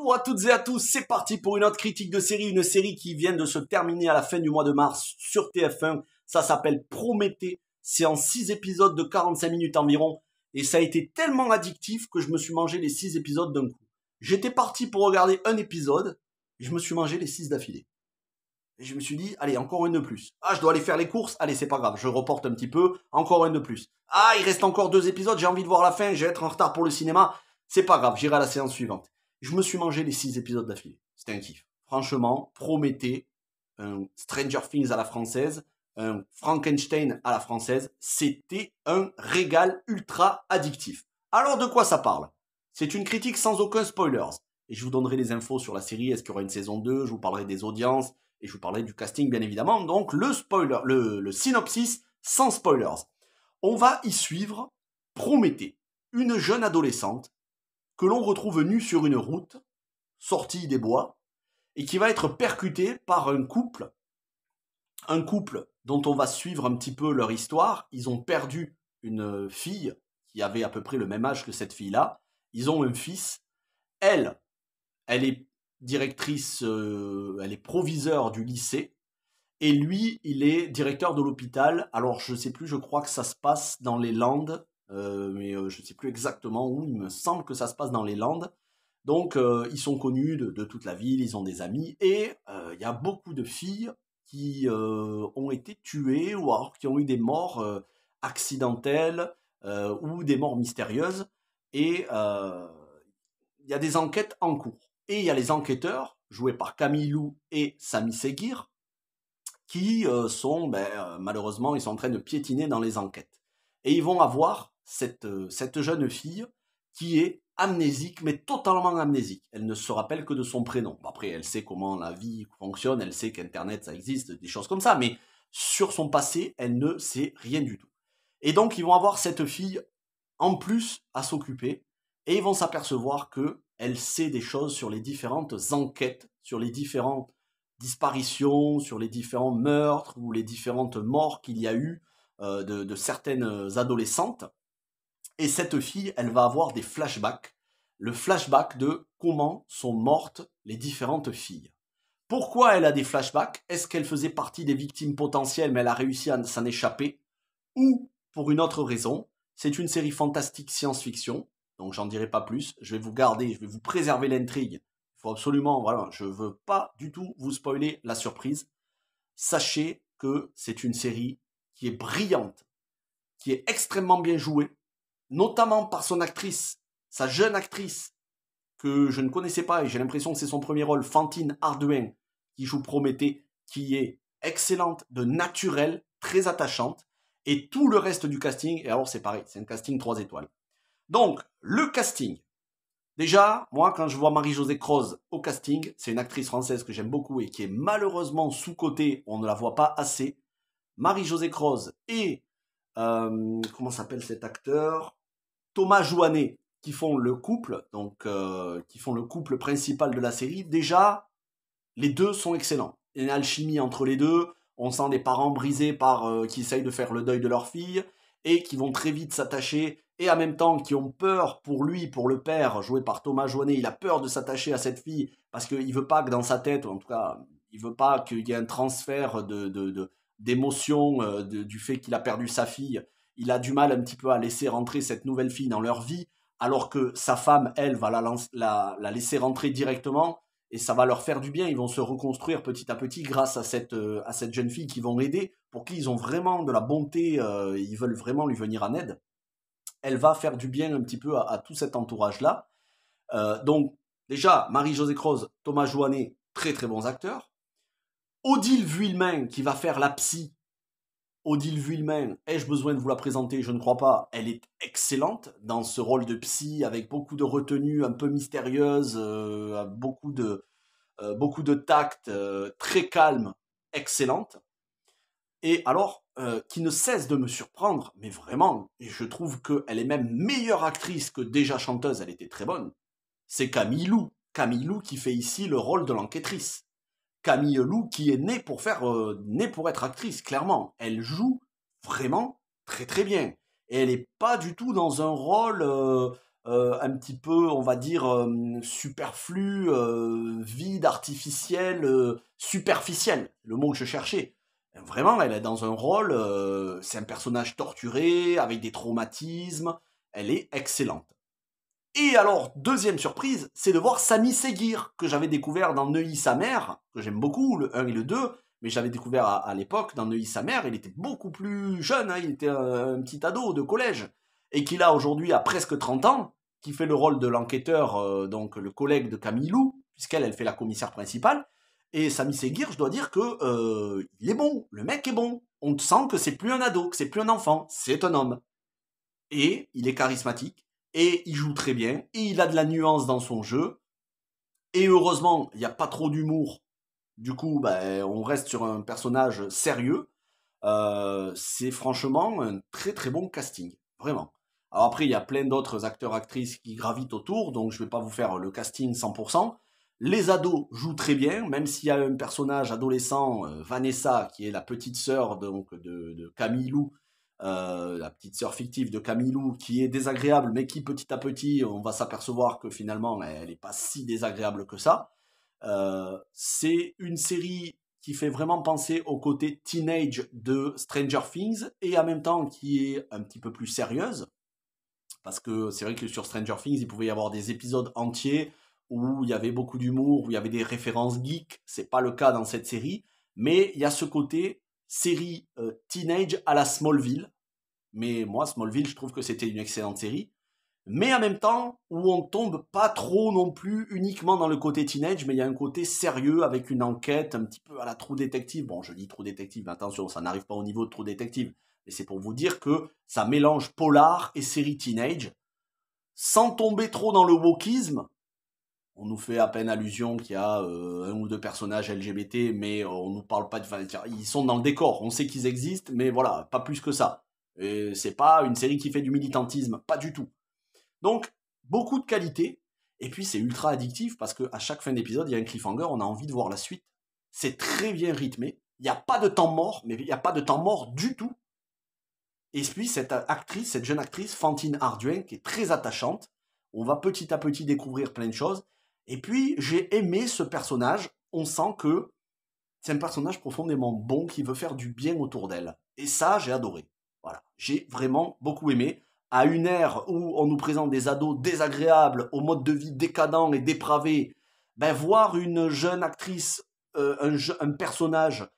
Bonjour à toutes et à tous, c'est parti pour une autre critique de série, une série qui vient de se terminer à la fin du mois de mars sur TF1. Ça s'appelle Prométhée, c'est en 6 épisodes de 45 minutes environ et ça a été tellement addictif que je me suis mangé les 6 épisodes d'un coup. J'étais parti pour regarder un épisode et je me suis mangé les 6 d'affilée. Et je me suis dit, allez, encore une de plus. Ah, je dois aller faire les courses. Allez, c'est pas grave, je reporte un petit peu. Encore une de plus. Ah, il reste encore 2 épisodes, j'ai envie de voir la fin, je vais être en retard pour le cinéma. C'est pas grave, j'irai à la séance suivante. Je me suis mangé les 6 épisodes d'affilée. C'était un kiff. Franchement, Prométhée, un Stranger Things à la française, un Frankenstein à la française, c'était un régal ultra addictif. Alors de quoi ça parle? C'est une critique sans aucun spoilers. Et je vous donnerai les infos sur la série, est-ce qu'il y aura une saison 2, je vous parlerai des audiences, et je vous parlerai du casting bien évidemment. Donc le synopsis sans spoilers. On va y suivre Prométhée, une jeune adolescente que l'on retrouve nue sur une route, sortie des bois, et qui va être percutée par un couple dont on va suivre un petit peu leur histoire. Ils ont perdu une fille qui avait à peu près le même âge que cette fille-là. Ils ont un fils. Elle est directrice, elle est proviseure du lycée. Et lui, il est directeur de l'hôpital. Alors, je sais plus, je crois que ça se passe dans les Landes, mais je sais plus exactement où. Il me semble que ça se passe dans les Landes. Donc, ils sont connus de toute la ville, ils ont des amis. Et il y a beaucoup de filles qui ont été tuées ou alors qui ont eu des morts accidentelles ou des morts mystérieuses. Et il y a des enquêtes en cours. Et il y a les enquêteurs, joués par Camille Lou et Sami Seguir, qui sont, malheureusement, ils sont en train de piétiner dans les enquêtes. Et ils vont avoir cette jeune fille qui est amnésique, mais totalement amnésique. Elle ne se rappelle que de son prénom. Après, elle sait comment la vie fonctionne, elle sait qu'Internet, ça existe, des choses comme ça, mais sur son passé, elle ne sait rien du tout. Et donc, ils vont avoir cette fille en plus à s'occuper, et ils vont s'apercevoir que elle sait des choses sur les différentes enquêtes, sur les différentes disparitions, sur les différents meurtres ou les différentes morts qu'il y a eu de certaines adolescentes. Et cette fille, elle va avoir des flashbacks, le flashback de comment sont mortes les différentes filles. Pourquoi elle a des flashbacks? Est-ce qu'elle faisait partie des victimes potentielles mais elle a réussi à s'en échapper? Ou pour une autre raison? C'est une série fantastique science-fiction, donc j'en dirai pas plus. Je vais vous garder, je vais vous préserver l'intrigue. Il faut absolument, voilà, je veux pas du tout vous spoiler la surprise. Sachez que c'est une série qui est brillante, qui est extrêmement bien jouée, notamment par son actrice, sa jeune actrice, que je ne connaissais pas et j'ai l'impression que c'est son premier rôle, Fantine Ardouin, qui joue Prométhée, qui est excellente, de naturelle, très attachante, et tout le reste du casting, et alors c'est pareil, c'est un casting 3 étoiles. Donc, le casting. Déjà, moi, quand je vois Marie-Josée Croze au casting, c'est une actrice française que j'aime beaucoup et qui est malheureusement sous-cotée, on ne la voit pas assez. Marie-Josée Croze et, comment s'appelle cet acteur? Thomas Jouannet, qui font le couple, donc qui font le couple principal de la série. Déjà, les deux sont excellents. Il y a une alchimie entre les deux. On sent des parents brisés par qui essayent de faire le deuil de leur fille et qui vont très vite s'attacher et en même temps qui ont peur pour lui, pour le père, joué par Thomas Jouannet. Il a peur de s'attacher à cette fille parce qu'il veut pas que dans sa tête, ou en tout cas, il veut pas qu'il y ait un transfert d'émotions du fait qu'il a perdu sa fille. Il a du mal un petit peu à laisser rentrer cette nouvelle fille dans leur vie, alors que sa femme, elle, va la laisser rentrer directement et ça va leur faire du bien. Ils vont se reconstruire petit à petit grâce à cette jeune fille qui vont aider, pour qui ils ont vraiment de la bonté, ils veulent vraiment lui venir en aide. Elle va faire du bien un petit peu à tout cet entourage-là. Donc, déjà, Marie-Josée Croze, Thomas Jouannet, très très bons acteurs. Odile Vuillemin, qui va faire la psy. Odile Vuillemin, ai-je besoin de vous la présenter? Je ne crois pas. Elle est excellente dans ce rôle de psy, avec beaucoup de retenue, un peu mystérieuse, beaucoup de tact, très calme, excellente. Et alors, qui ne cesse de me surprendre, mais vraiment, et je trouve qu'elle est même meilleure actrice que déjà chanteuse, elle était très bonne, c'est Camille Lou. Camille Lou qui fait ici le rôle de l'enquêtrice. Camille Lou qui est née pour être actrice, clairement. Elle joue vraiment très très bien. Et elle n'est pas du tout dans un rôle un petit peu, on va dire, superflu, vide, artificiel, superficiel, le mot que je cherchais. Vraiment, elle est dans un rôle, c'est un personnage torturé, avec des traumatismes, elle est excellente. Et alors, deuxième surprise, c'est de voir Sami Seguir, que j'avais découvert dans Neuilly sa mère, que j'aime beaucoup, le 1 et le 2, mais j'avais découvert à l'époque dans Neuilly sa mère, il était beaucoup plus jeune, hein, il était un petit ado de collège, et qu'il a aujourd'hui à presque 30 ans, qui fait le rôle de l'enquêteur, donc le collègue de Camille Lou, puisqu'elle elle fait la commissaire principale, et Sami Seguir, je dois dire que il est bon, le mec est bon, on sent que c'est plus un ado, que c'est plus un enfant, c'est un homme. Et il est charismatique, et il joue très bien, et il a de la nuance dans son jeu, et heureusement, il n'y a pas trop d'humour, du coup, ben, on reste sur un personnage sérieux. C'est franchement un très très bon casting, vraiment. Alors après, il y a plein d'autres acteurs-actrices qui gravitent autour, donc je ne vais pas vous faire le casting 100%. Les ados jouent très bien, même s'il y a un personnage adolescent, Vanessa, qui est la petite sœur donc, de Camille Lou, la petite sœur fictive de Camille Lou, qui est désagréable, mais qui petit à petit, on va s'apercevoir que finalement, elle n'est pas si désagréable que ça. C'est une série qui fait vraiment penser au côté teenage de Stranger Things et en même temps qui est un petit peu plus sérieuse. Parce que c'est vrai que sur Stranger Things, il pouvait y avoir des épisodes entiers où il y avait beaucoup d'humour, où il y avait des références geeks. C'est pas le cas dans cette série. Mais il y a ce côté série teenage à la Smallville. Mais moi, Smallville, je trouve que c'était une excellente série. Mais en même temps, où on tombe pas trop non plus uniquement dans le côté teenage, mais il y a un côté sérieux avec une enquête un petit peu à la True Detective. Bon, je dis True Detective, mais attention, ça n'arrive pas au niveau de True Detective. Mais c'est pour vous dire que ça mélange polar et série teenage, sans tomber trop dans le wokisme. On nous fait à peine allusion qu'il y a un ou deux personnages LGBT, mais on nous parle pas de... Enfin, ils sont dans le décor, on sait qu'ils existent, mais voilà, pas plus que ça. Et c'est pas une série qui fait du militantisme, pas du tout. Donc, beaucoup de qualité. Et puis, c'est ultra addictif parce qu'à chaque fin d'épisode, il y a un cliffhanger, on a envie de voir la suite. C'est très bien rythmé. Il n'y a pas de temps mort, mais il n'y a pas de temps mort du tout. Et puis, cette actrice, cette jeune actrice, Fantine Ardouin, qui est très attachante. On va petit à petit découvrir plein de choses. Et puis, j'ai aimé ce personnage. On sent que c'est un personnage profondément bon qui veut faire du bien autour d'elle. Et ça, j'ai adoré. Voilà, j'ai vraiment beaucoup aimé. À une ère où on nous présente des ados désagréables, au mode de vie décadent et dépravé, ben voir une jeune actrice, un personnage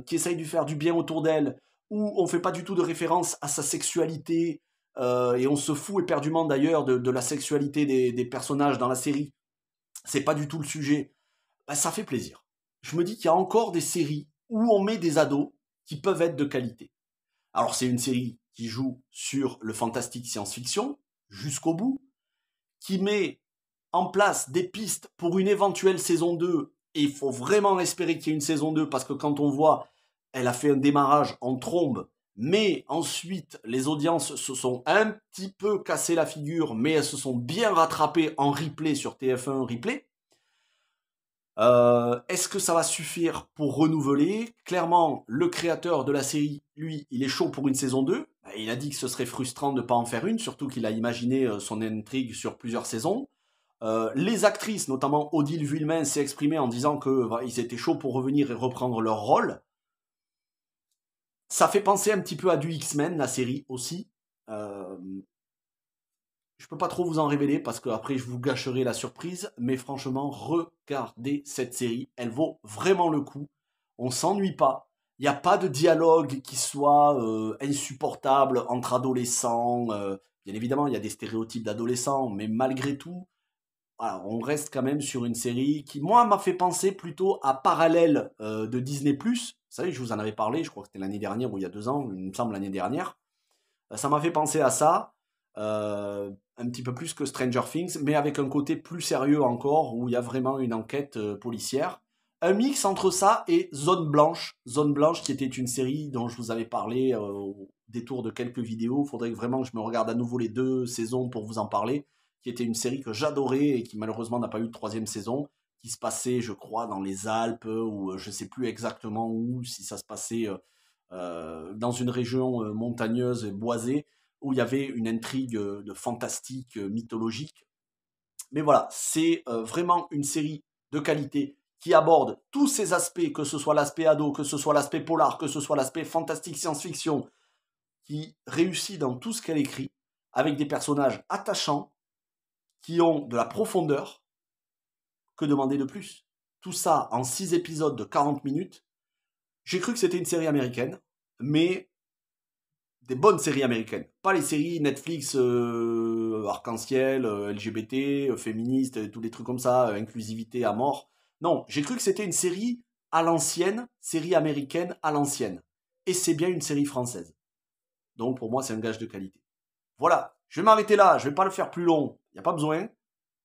qui essaye de faire du bien autour d'elle, où on fait pas du tout de référence à sa sexualité, et on se fout éperdument d'ailleurs de la sexualité des personnages dans la série, c'est pas du tout le sujet, ben ça fait plaisir. Je me dis qu'il y a encore des séries où on met des ados qui peuvent être de qualité. Alors c'est une série qui joue sur le fantastique science-fiction jusqu'au bout, qui met en place des pistes pour une éventuelle saison 2, et il faut vraiment espérer qu'il y ait une saison 2, parce que quand on voit, elle a fait un démarrage en trombe, mais ensuite les audiences se sont un petit peu cassé la figure, mais elles se sont bien rattrapées en replay sur TF1 Replay. Est-ce que ça va suffire pour renouveler? Clairement, le créateur de la série, lui, il est chaud pour une saison 2. Il a dit que ce serait frustrant de ne pas en faire une, surtout qu'il a imaginé son intrigue sur plusieurs saisons. Les actrices, notamment Odile Vuillemin, s'est exprimée en disant qu'ils étaient chauds pour revenir et reprendre leur rôle. Ça fait penser un petit peu à du X-Men, la série aussi. Je peux pas trop vous en révéler parce que après je vous gâcherai la surprise, mais franchement, regardez cette série, elle vaut vraiment le coup. On s'ennuie pas. Il n'y a pas de dialogue qui soit insupportable entre adolescents. Bien évidemment, il y a des stéréotypes d'adolescents, mais malgré tout, voilà, on reste quand même sur une série qui, moi, m'a fait penser plutôt à Parallèle de Disney+. Vous savez, je vous en avais parlé, je crois que c'était l'année dernière ou il y a 2 ans, il me semble l'année dernière. Ça m'a fait penser à ça, un petit peu plus que Stranger Things, mais avec un côté plus sérieux encore, où il y a vraiment une enquête policière. Un mix entre ça et Zone Blanche qui était une série dont je vous avais parlé au détour de quelques vidéos. Il faudrait vraiment que je me regarde à nouveau les 2 saisons pour vous en parler, qui était une série que j'adorais et qui malheureusement n'a pas eu de 3e saison, qui se passait, je crois, dans les Alpes, ou je ne sais plus exactement où, si ça se passait dans une région montagneuse et boisée, où il y avait une intrigue de fantastique, mythologique. Mais voilà, c'est vraiment une série de qualité qui aborde tous ces aspects, que ce soit l'aspect ado, que ce soit l'aspect polar, que ce soit l'aspect fantastique science-fiction, qui réussit dans tout ce qu'elle écrit, avec des personnages attachants, qui ont de la profondeur. Que demander de plus? Tout ça en 6 épisodes de 40 minutes. J'ai cru que c'était une série américaine, mais des bonnes séries américaines. Pas les séries Netflix arc-en-ciel, LGBT, féministes, tous les trucs comme ça, inclusivité à mort. Non, j'ai cru que c'était une série à l'ancienne, série américaine à l'ancienne. Et c'est bien une série française. Donc pour moi, c'est un gage de qualité. Voilà, je vais m'arrêter là, je vais pas le faire plus long, il n'y a pas besoin.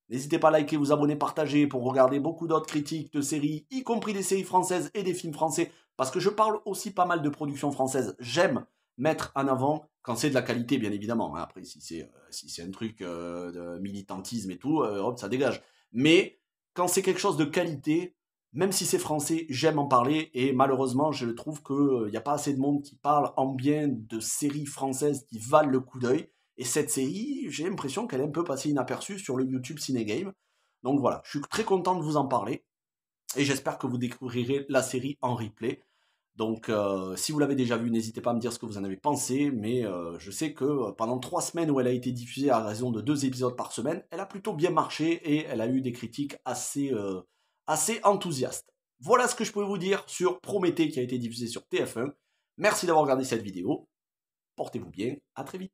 N'hésitez pas à liker, vous abonner, partager pour regarder beaucoup d'autres critiques de séries, y compris des séries françaises et des films français, parce que je parle aussi pas mal de productions françaises. J'aime mettre en avant quand c'est de la qualité, bien évidemment. Après, si c'est un truc de militantisme et tout, hop, ça dégage. Mais quand c'est quelque chose de qualité, même si c'est français, j'aime en parler. Et malheureusement, je trouve qu'il n'y a pas assez de monde qui parle en bien de séries françaises qui valent le coup d'œil. Et cette série, j'ai l'impression qu'elle est un peu passée inaperçue sur le YouTube Cinégame. Donc voilà, je suis très content de vous en parler. Et j'espère que vous découvrirez la série en replay. Donc si vous l'avez déjà vue, n'hésitez pas à me dire ce que vous en avez pensé. Mais je sais que pendant 3 semaines où elle a été diffusée à raison de 2 épisodes par semaine, elle a plutôt bien marché et elle a eu des critiques assez enthousiastes. Voilà ce que je peux vous dire sur Prométhée qui a été diffusé sur TF1. Merci d'avoir regardé cette vidéo. Portez-vous bien, à très vite.